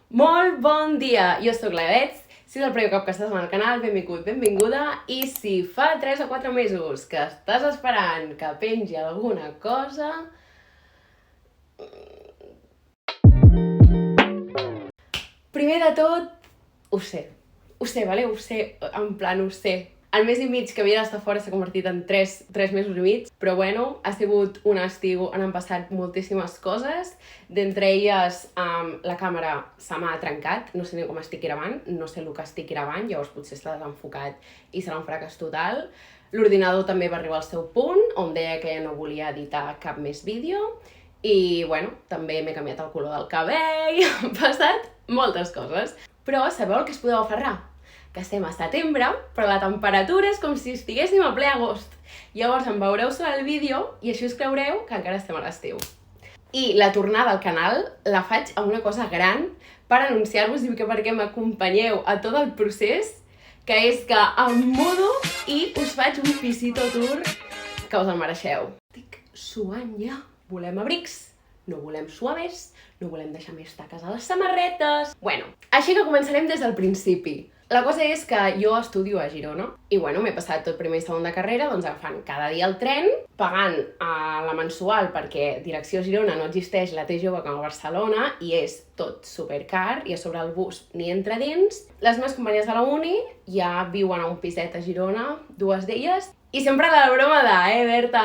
Molt bon dia! Jo sóc la Bets, si és el primer cop que estàs al canal, benvingut, benvinguda, i si fa 3 o 4 mesos que estàs esperant que pengi alguna cosa... Primer de tot, ho sé, vale? Ho sé, en plan, ho sé. El mes i mig que havia d'estar fora s'ha convertit en 3 mesos i mig, però bueno, ha sigut un estiu on han passat moltíssimes coses, d'entre elles la càmera se m'ha trencat, no sé ni com estic gravant, no sé el que estic gravant, llavors potser està desenfocat i serà un fracàs total. L'ordinador també va arribar al seu punt, on deia que no volia editar cap més vídeo, i bueno, també m'he canviat el color del cabell, han passat moltes coses. Però sabeu el que es podeu aferrar? Que estem a setembre, però la temperatura és com si estiguéssim a ple agost. Llavors em veureu sobre el vídeo i així us creureu que encara estem a l'estiu. I la tornada al canal la faig amb una cosa gran per anunciar-vos i perquè m'acompanyeu a tot el procés, que és que em mudo i us faig un pisito tour que us el mereixeu. Estic suant ja. Volem abrics, no volem suaves, no volem deixar més taques a les samarretes... Bueno, així que començarem des del principi. La cosa és que jo estudio a Girona i bueno, m'he passat tot primer i segon de carrera doncs agafant cada dia el tren, pagant a la mensual perquè direcció Girona no existeix, la té jove com a Barcelona i és tot supercar i a sobre el bus ni entra dins. Les meves companyes de la uni ja viuen a un piset a Girona, dues d'elles, i sempre la broma de, Berta,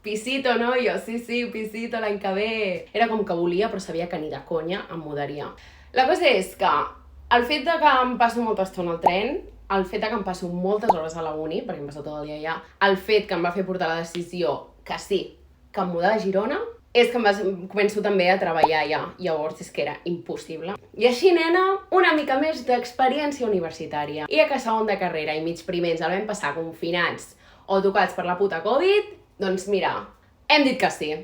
pisito, no? Jo, sí, pisito l'any que ve. Era com que volia, però sabia que ni de conya em mudaria. La cosa és que el fet de que em passo molta estona al tren, el fet de que em passo moltes hores a la uni, perquè em passo tot el dia allà, el fet que em va fer portar la decisió que sí, que em mudava a Girona, és que començo també a treballar allà. Llavors és que era impossible. I així, nena, una mica més d'experiència universitària. I que segon de carrera i mig primer ens el vam passar confinats o tocats per la puta Covid, doncs mira, hem dit que sí.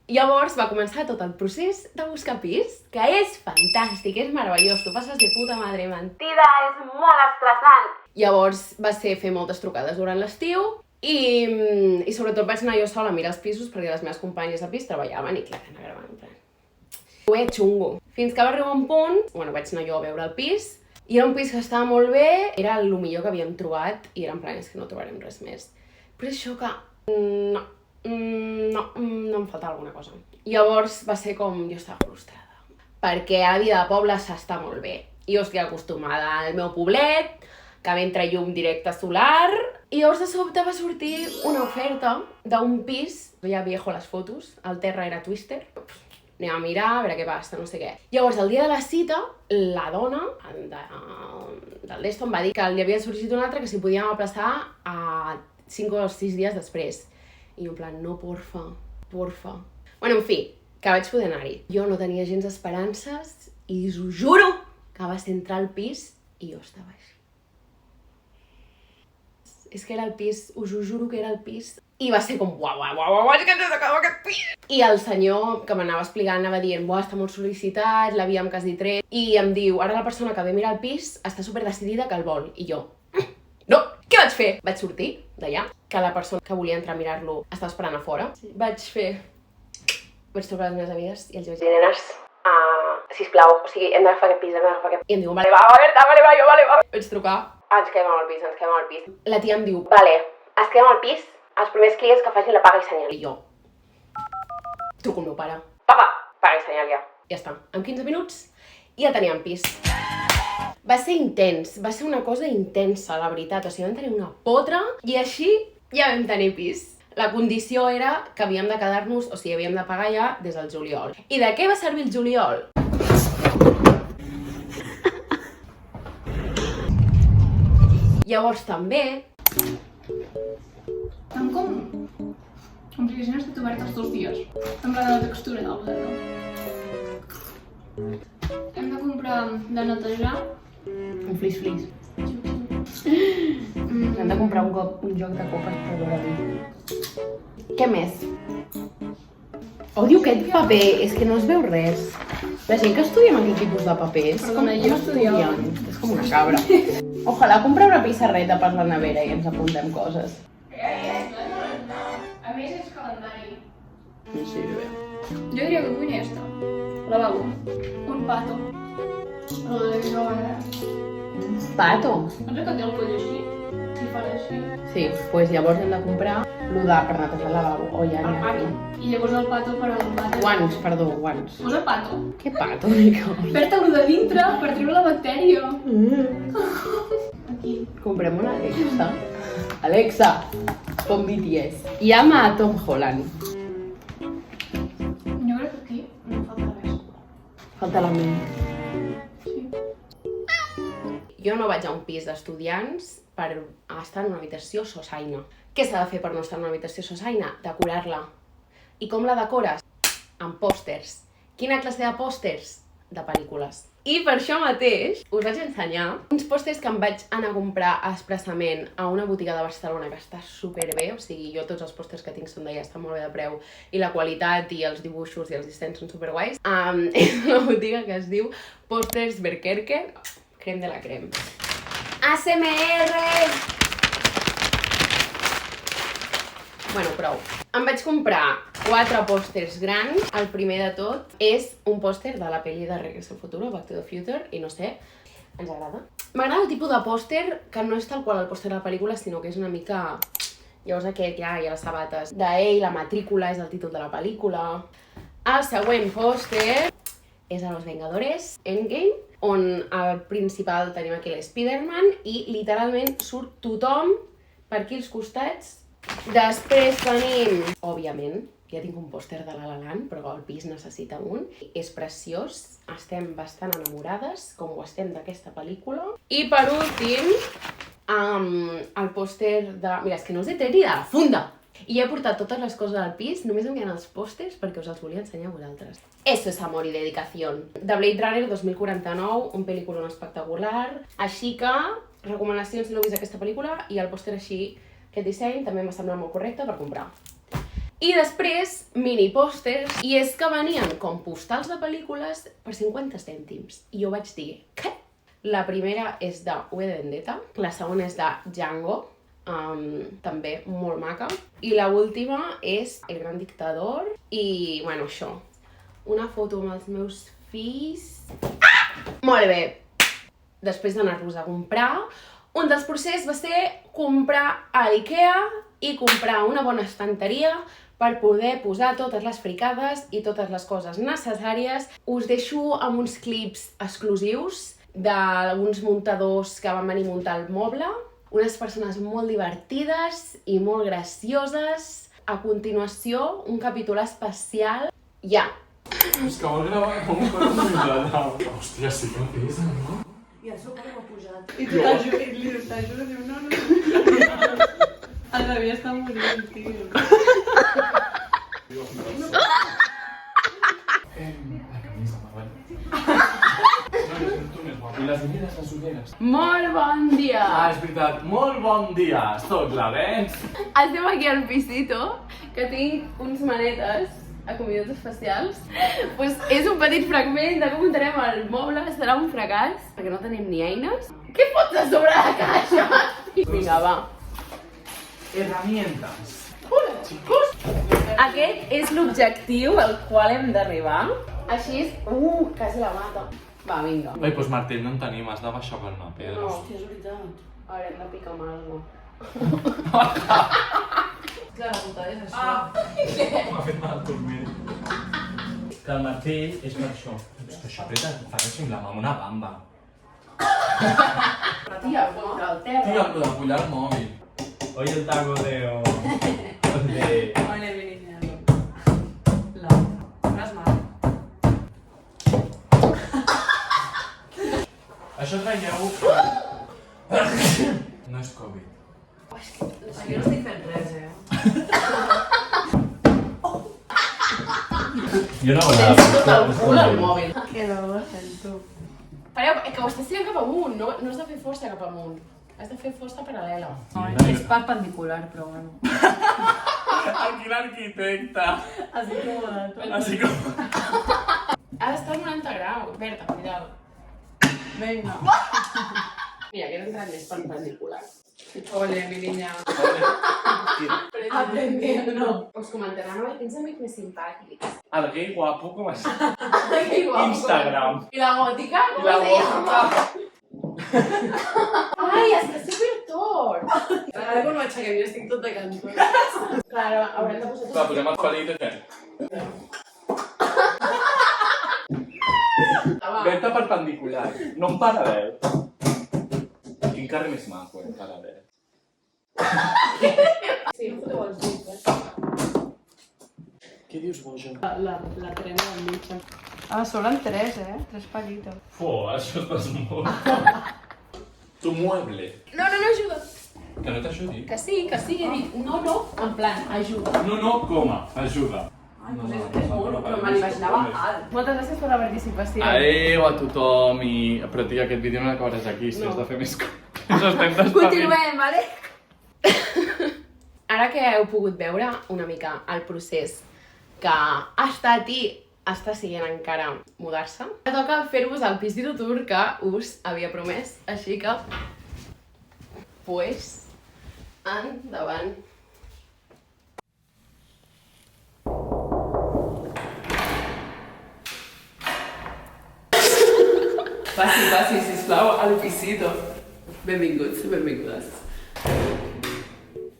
Llavors va començar tot el procés de buscar pis, que és fantàstic, és meravellós, tu passes de puta madre mentida, és molt estressant. Llavors va ser fer moltes trucades durant l'estiu i sobretot vaig anar jo sola a mirar els pisos perquè les meves companyes de pis treballaven i clar, anar gravant. Ho he xungo. Fins que va arribar un punt, bueno, vaig anar jo a veure el pis i era un pis que estava molt bé, era el millor que havíem trobat i era en plan, és que no trobarem res més. Però és això que... No em faltava alguna cosa. Llavors va ser com... jo estava frustrada. Perquè a la vida de poble s'està molt bé. Jo estic acostumada al meu poblet, que m'entra llum directe solar, i llavors de sobte va sortir una oferta d'un pis, veia viejo les fotos, el terra era twister, anem a mirar, a veure què passa, no sé què. Llavors, el dia de la cita, la dona del Desto em va dir que li havia sorgit un altre que s'hi podíem aplaçar a 5 o 6 dies després. I jo en plan, no, porfa. Bueno, en fi, que vaig poder anar-hi. Jo no tenia gens esperances i us ho juro que va ser entrar al pis i jo estava així. És que era el pis, us ho juro que era el pis. I va ser com, uau, és que ens acaba aquest pis! I el senyor que m'anava explicant anava dient, està molt sol·licitat, l'havíem quasi tret. I em diu, ara la persona que ve a mirar el pis està superdecidida que el vol. I jo, no! Què vaig fer? Vaig sortir d'allà, que la persona que volia entrar a mirar-lo estava esperant a fora. Vaig trucar a les meves amigues i els vaig dir, nenes, sisplau, o sigui, hem d'agafar aquest pis, I em diu, vale, va, Berta, vale, va. Vaig trucar, ens quedem amb el pis. La tia em diu, vale, ens quedem al pis, els primers clients que facin la paga i senyal. I jo truco al meu pare, papa, paga i senyal ja. Ja està, en 15 minuts ja teníem pis. Va ser intens, va ser una cosa intensa, la veritat, o sigui, vam tenir una potra i així ja vam tenir pis. La condició era que havíem de quedar-nos, o sigui, havíem de pagar ja des del juliol. I de què va servir el juliol? Llavors també... Tant com si haguessin estat obertes 2 dies. Sembla la textura del zero. Hem de comprar de netejar. Un flis. Hem de comprar un joc de copes per veure-li. Què més? Odio aquest paper, és que no es veu res. La gent que estudia amb aquest tipus de papers... Perdona, jo estudiava. És com una cabra. Ojalà comprar una pissarreta per la nevera i ens apuntem coses. A més és calendari. No sé, bé. Jo diria que vull esta. Lavabo. Un pato. Lo de jo, Pato. No sé que té el coll així? Si fa així. Sí, doncs llavors hem de comprar lo de per netejar el lavabo. O ja El n'hi ha pato. aquí. I llavors el pato per al mate. Guants, perdó, guants. Posa pato. Què pato, mica? Fer-te-lo de dintre per treure la bactèria. Aquí. Comprem una Alexa. Alexa, com BTS. Llama a Tom Holland. Jo crec que aquí no falta res. Falta la ment. Sí. Jo no vaig a un pis d'estudiants per estar en una habitació sosaina. Què s'ha de fer per no estar en una habitació sosaina? Decorar-la. I com la decores? Amb pòsters. Quina classe de pòsters? De pel·lícules. I per això mateix us vaig ensenyar uns pòsters que em vaig anar a comprar expressament a una botiga de Barcelona que està superbé, o sigui, jo tots els pòsters que tinc són d'allà, estan molt bé de preu i la qualitat i els dibuixos i els dissenys són superguais. És una botiga que es diu Pòsters Berkerke, creme de la creme. ASMR! Bueno, prou. Em vaig comprar 4 pòsters grans. El primer de tot és un pòster de la pel·li de Regreso al Futuro, Back to the Future, i no sé, ens agrada. M'agrada el tipus de pòster que no és tal qual el pòster de la pel·lícula, sinó que és una mica... Llavors aquest ja hi ha les sabates d'ell, la matrícula és el títol de la pel·lícula. El següent pòster és a Los Vengadores Endgame, on el principal tenim aquí l'Spiderman i literalment surt tothom per aquí als costats. Després tenim, òbviament, ja tinc un pòster de La La Land, però el pis necessita un. És preciós, estem bastant enamorades, com ho estem d'aquesta pel·lícula. I per últim, el pòster de... Mira, és que no us he tret ni de la funda! I he portat totes les coses al pis, només em queden els pòsters perquè us els volia ensenyar a vosaltres. Eso es amor y dedicación. De Blade Runner 2049, un pel·lícula espectacular. Així que, recomanacions si no heu vist aquesta pel·lícula, i el pòster així, aquest disseny també m'ha semblat molt correcte per comprar. I després, mini pòsters, i és que venien com postals de pel·lícules per 50 cèntims. I jo vaig dir, què? La primera és de V de Vendetta, la segona és de Django, també molt maca, i la última és El Gran Dictador, i, bueno, això, una foto amb els meus fills... Ah! Molt bé! Després d'anar-los a comprar, un dels processos va ser comprar a Ikea i comprar una bona estanteria per poder posar totes les fricades i totes les coses necessàries. Us deixo amb uns clips exclusius d'alguns muntadors que van venir a muntar el moble, unes persones molt divertides i molt gracioses. A continuació, un capítol especial. Ja! És que vol gravar com un cor allà. Hòstia, sí que pesa, no? I el seu pare m'ha pujat. I tu t'ajuro, diu, no. El bebè està morint, tio. La camisa, Manuel. No, jo sento més guapo. I les ulleres, Molt bon dia! és veritat. Molt bon dia. Soc l'Avenç. Estem aquí al pisito, que tinc uns manetes a convidats especials. Pues és un petit fragment de com muntarem el moble, serà un fracàs, perquè no tenim ni eines. Què fots a sobre la caixa? Vinga, va. Herramientas. Hola, xicos! Aquest és l'objectiu al qual hem d'arribar. Així és... quasi la mata. Va, vinga. Ai, doncs Martell, no en tenim, has de baixar per una pedra. No. Hòstia, és veritat. Haurem de picar amb alguna Clar, la putada és això. M'ha fet mal dormir. Que el martell és per això. És que això apreta, fa que sembla amb una bamba. Tia, contra el terra. Tia, amb lo de pullar el mòbil. Hoy el taco de... Vale, veniendo. La. Unas mal. Això traieu... No és Covid. Jo no estic fent res, Jo no Tens tot el cul al mòbil. Que no ho sento. Pareu, que ho estàs tirant cap amunt, no has de fer força cap amunt. Has de fer força paral·lela. És perpendicular, però bueno. Aquí l'arquitecte. Así que bueno. Així com... Ha d'estar a 90 graus. Berta, cuidado. Venga. Mira, que he entrat més perpendicular. Ole, mi niña. Aprendiendo. Us comentaran, oi, quins amics més simpàtics. El gay guapo com es... Que guapo. Instagram. I la gòtica, I com la se llama? gòtica. Ai, està supertort! Ara quan m'aixequem jo estic tot de cançons. Claro, haurem de posar... Va, posem els palitos, eh? Venta perpendicular, no en paral·lel. Quin carrer més maco, en paral·lel. Sí, no foteu els dits, eh? Què dius, bojo? La trena del mig. Ah, sobren 3, 3 pallitos. Fo, això és molt. Tu mueble. No, ajuda. Que no t'ajudi? Que sí, he dit no, en plan, ajuda. No, coma, ajuda. Però me l'imaginava alt. Moltes gràcies per la participació. Adéu a tothom i... Però tia, aquest vídeo no l'acabaràs aquí, si has de fer més coses. Ens estem desfent. Continuem, vale? Ara que heu pogut veure una mica el procés que ha estat i està sent encara mudar-se, toca fer-vos el pisito tour que us havia promès, així que... Pues... endavant. Passi, sisplau, a l'oficito. Benvinguts, benvingudes.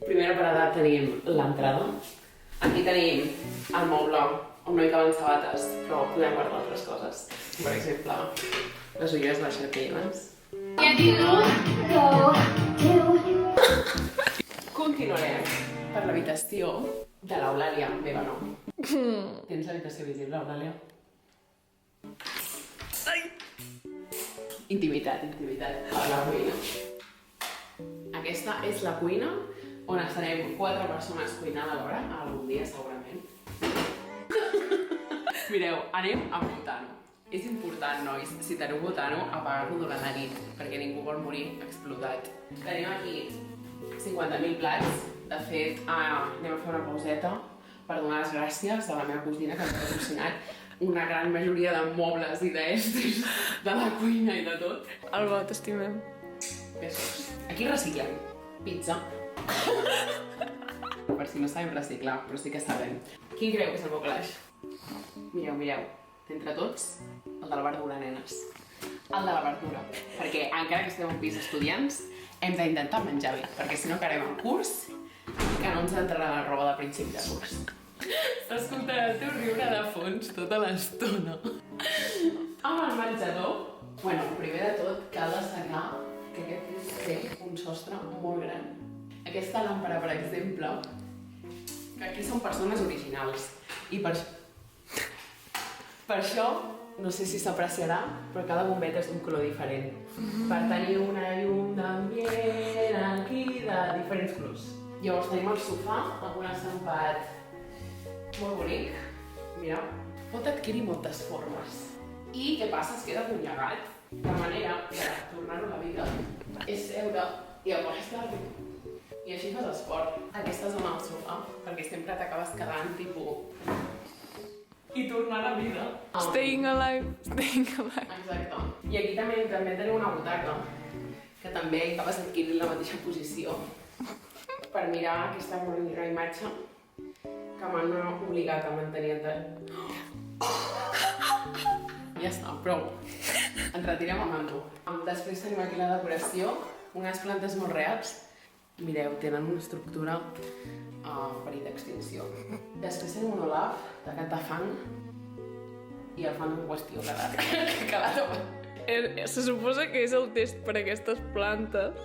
Primera parada tenim l'entrada. Aquí tenim el moble on no hi caben sabates, però podem guardar altres coses. Per exemple, les ulleres de les xarpelles. Continuarem per l'habitació de l'Eulàlia, meva no. Tens l'habitació visible, Eulàlia? Intimitat, a la cuina. Aquesta és la cuina on estarem 4 persones cuinant alhora, algun dia segurament. Mireu, anem amb butano. És important, nois, si teniu butano, apagar-lo durant la nit, perquè ningú vol morir explotat. Tenim aquí 50.000 plats. De fet, anem a fer una pauseta per donar les gràcies a la meva cosina que ens ha patrocinat una gran majoria de mobles i d'estris de la cuina i de tot. Alba, t'estimem. Besos. Aquí reciclem. Pizza. Per si no sabem reciclar, però sí que sabem. Quin creu que és el meu clash? Mireu. D'entre tots, el de la verdura, nenes. El de la verdura. Perquè encara que estem en pis estudiants, hem d'intentar menjar bé, perquè si no acabem en curs que no ens entrarà la roba de principi de curs. S'escoltarà el teu riure de fons tota l'estona. Amb el menjador, bueno, primer de tot cal destacar que aquest pis té un sostre molt gran. Aquesta làmpara, per exemple, que aquí són persones originals i per això, no sé si s'apreciarà, però cada bombeta és d'un color diferent. Per tenir una llum d'ambient aquí de diferents colors. Llavors tenim el sofà amb un estampat molt bonic. Mira, pot adquirir moltes formes. I què passa? Es queda conyegat. La manera de tornar-ho a la vida és seure i apagar-se la llum. I així fas esport. Aquesta zona del sofà, perquè sempre t'acabes quedant tipus... I tornar a la vida. Staying alive. Exacte. I aquí també tenim una butaca, que també acabes adquirint la mateixa posició per mirar aquesta bonica imatge que m'han obligat a mantenir en tant. Ja està, prou. Ens retirem el mando. Després tenim aquí la decoració, unes plantes molt reals. Mireu, tenen una estructura en perill d'extinció. Després tenim un olaf tacat de fang i el fang en qüestió quedat. Se suposa que és el test per a aquestes plantes.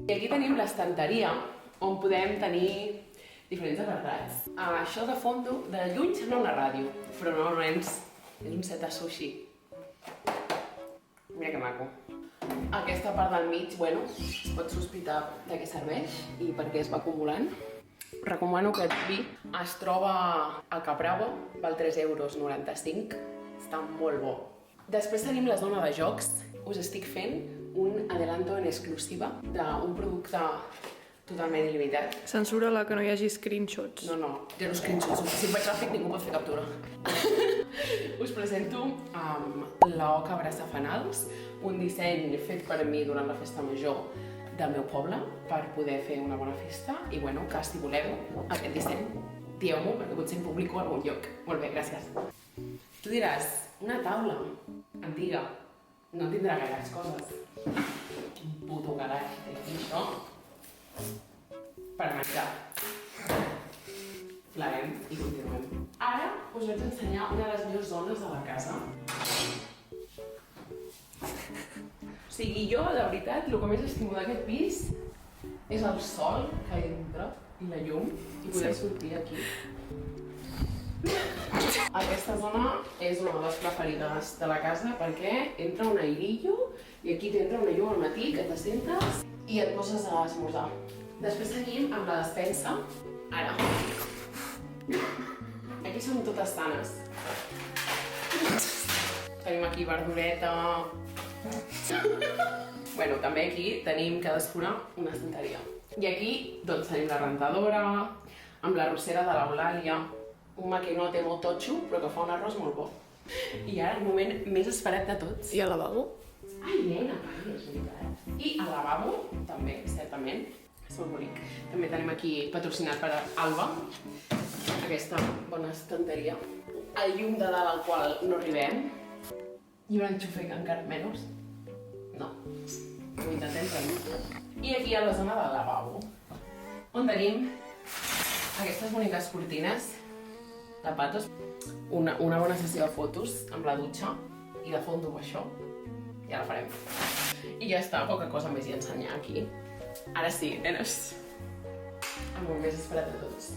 I aquí tenim l'estanteria, on podem tenir diferents apartats. Això de fondo, de lluny sembla una ràdio, però no, nens, és un set de sushi. Mira que maco. Aquesta part del mig, bueno, es pot sospitar de què serveix i per què es va acumulant. Recomano aquest vi. Es troba al Capravo, val 3,95 €. Està molt bo. Després tenim la zona de jocs. Us estic fent un adelanto en exclusiva d'un producte totalment il·limitat. Censura-la, que no hi hagi screenshots. No, zero screenshots. Si faig tràfic ningú pot fer captura. Us presento la Oca Abraça Fanals, un disseny fet per mi durant la festa major del meu poble per poder fer una bona festa i bueno, que si voleu aquest disseny, dieu-m'ho perquè potser em publico a algun lloc. Molt bé, gràcies. Tu diràs, una taula antiga, no tindrà gaires coses. Un puto calaix, aquí això, per menjar. Pleguem i continuem. Ara us vaig ensenyar una de les millors zones de la casa. O sigui, jo, de veritat, el que més estimo d'aquest pis és el sol que hi entra i la llum i poder sortir aquí. Aquesta zona és una de les preferides de la casa perquè entra un airillo i aquí t'entra una llum al matí que t'assentes i et poses a esmorzar. Després seguim amb la despensa. Ara. Aquí són totes sanes. Tenim aquí verdureta. Bueno, també aquí tenim cadascuna una estanteria. I aquí doncs tenim la rentadora, amb la rossera de l'Eulàlia, un maquinote molt totxo, però que fa un arròs molt bo. I ara el moment més esperat de tots. I al lavabo? Ai, nena, és veritat. I al lavabo, també, certament. És molt bonic. També tenim aquí patrocinat per Alba, aquesta bona estanteria. El llum de dalt al qual no arribem. I un enxufe que encara menys. No. Ho intentem tenir. I aquí a la zona del lavabo, on tenim aquestes boniques cortines de patos, una bona sessió de fotos amb la dutxa i de fons amb això. Ja la farem. I ja està, poca cosa més hi ensenyar aquí. Ara sí, nenes. El moment més esperat de tots.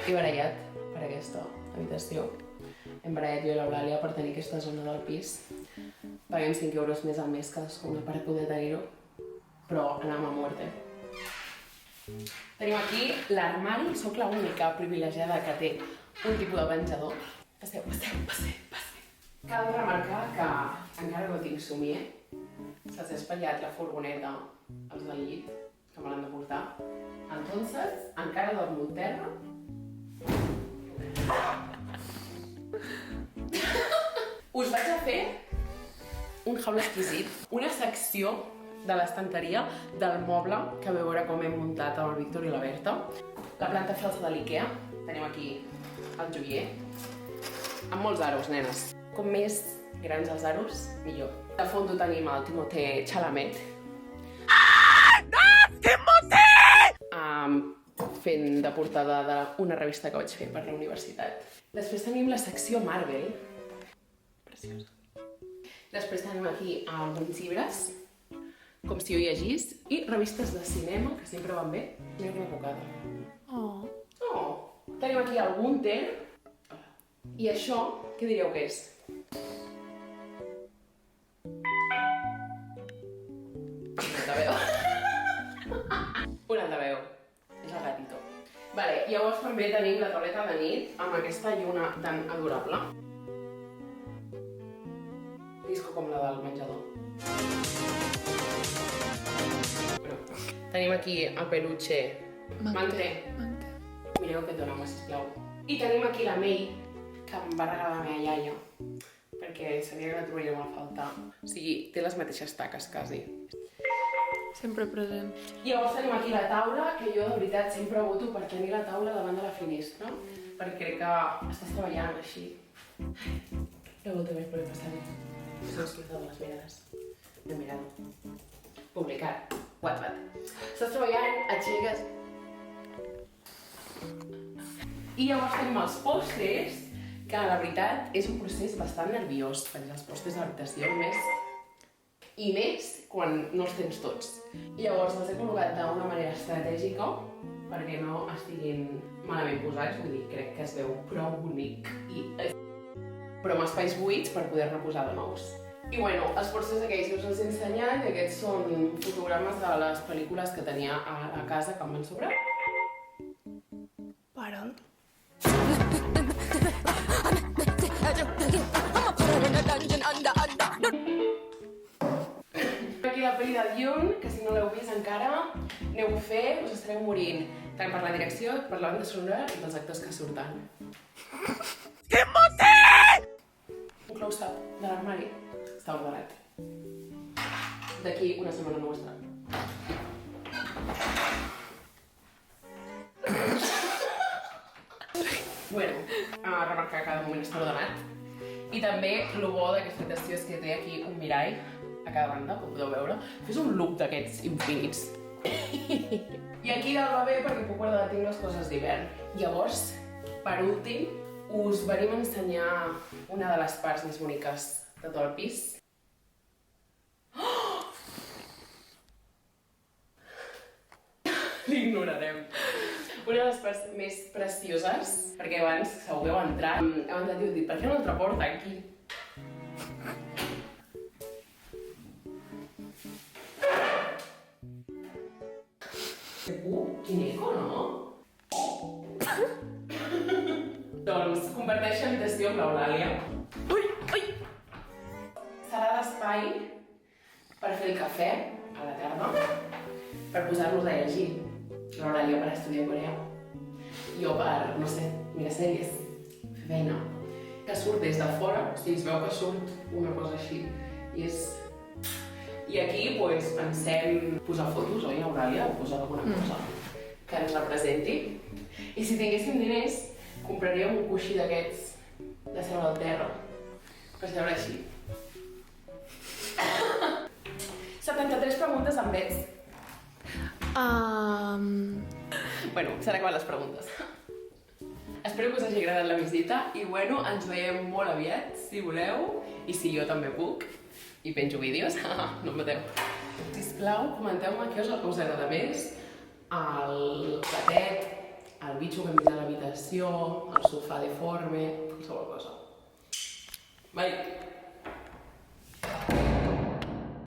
He barallat per aquesta habitació. Hem barallat jo i l'Eulàlia per tenir aquesta zona del pis. Paguem 5 euros més al mes cadascuna per poder tenir-ho, però anem a muerte. Tenim aquí l'armari, sóc l'única privilegiada que té un tipus de menjador. Passeu. Cal remarcar que encara no tinc somier. Se'ls ha espatllat la furgoneta als del llit, que me l'han de portar. Entonces, encara dormo al terra. Us vaig a fer un haul exquisit, una secció de l'estanteria del moble que veure com hem muntat amb el Víctor i la Berta. La planta falsa de l'Ikea, tenim aquí el joier, amb molts aros, nenes. Com més grans els aros, millor. De fons tenim el Timothée Chalamet. Fent de portada d'una revista que vaig fer per la universitat. Després tenim la secció Marvel. Preciosa. Després tenim aquí alguns llibres, com si jo llegís, i revistes de cinema, que sempre van bé. Mira quina bocada. Tenim aquí el Gunter. I això, què diríeu que és? Un altaveu. Un altaveu. És el gatito. Vale, llavors també tenim la tauleta de nit amb aquesta lluna tan adorable. Disco com la del menjador. Tenim aquí el peluche Mante. Mireu aquest dona'm, sisplau. I tenim aquí la May, que em va regalar la meva iaia, perquè sabia que la trobaríem a faltar. O sigui, té les mateixes taques, quasi. Sempre present. I llavors tenim aquí la taula, que jo de veritat sempre voto per tenir la taula davant de la finestra, perquè crec que estàs treballant així. La volta més per passar bé. S'han escoltat les mirades. De mirada. Publicat. Wattpad. Estàs treballant, aixeques. I llavors tenim els postres, que la veritat és un procés bastant nerviós, perquè els postres de l'habitació i més quan no els tens tots. I llavors els he col·locat d'una manera estratègica perquè no estiguin malament posats, vull dir, crec que es veu prou bonic però amb espais buits per poder-ne posar de nous. I bueno, els postres aquells que us els he ensenyat, i aquests són fotogrames de les pel·lícules que tenia a la casa que em van sobrar. Para'l. Aquí la pel·li de Dune, que si no l'heu vist encara, aneu-ho a fer, us estareu morint. Tant per la direcció, per la banda sonora i pels actors que surten. Un close l'armari està ordenat. D'aquí una setmana no ho estarà. Bueno, remarcar que cada moment està ordenat. I també el bo d'aquesta habitació és que té aquí un mirall a cada banda, com podeu veure. Fes un look d'aquests infinits. I aquí dalt va bé perquè puc guardar tinc les coses d'hivern. Llavors, per últim, us venim a ensenyar una de les parts més boniques de tot el pis. L'ignorarem. Una de les parts més precioses, perquè abans segur que heu entrat i heu dit, per què una altra porta aquí? Quin eco, no? Doncs comparteix l'habitació amb l'Eulàlia. Ui! Serà l'espai per fer el cafè a la tarda, per posar-nos a llegir. L'Eulàlia per estudiar coreà. Jo per, no sé, mirar sèries, fer feina. Que surt des de fora, o sigui, es veu que surt una cosa així. I aquí, doncs, pensem posar fotos, oi, Eulàlia? O posar alguna cosa que ens representi. I si tinguéssim diners, compraríem un coixí d'aquests de seure al terra, per seure així. 73 preguntes en vez. Bueno, s'han acabat les preguntes. Espero que us hagi agradat la visita i bueno, ens veiem molt aviat, si voleu, i si jo també puc, i penjo vídeos, no em mateu. Sisplau, comenteu-me què és el que us agrada més, el platet, el bitxo que hem vist a l'habitació, el sofà deforme, qualsevol cosa. Bye!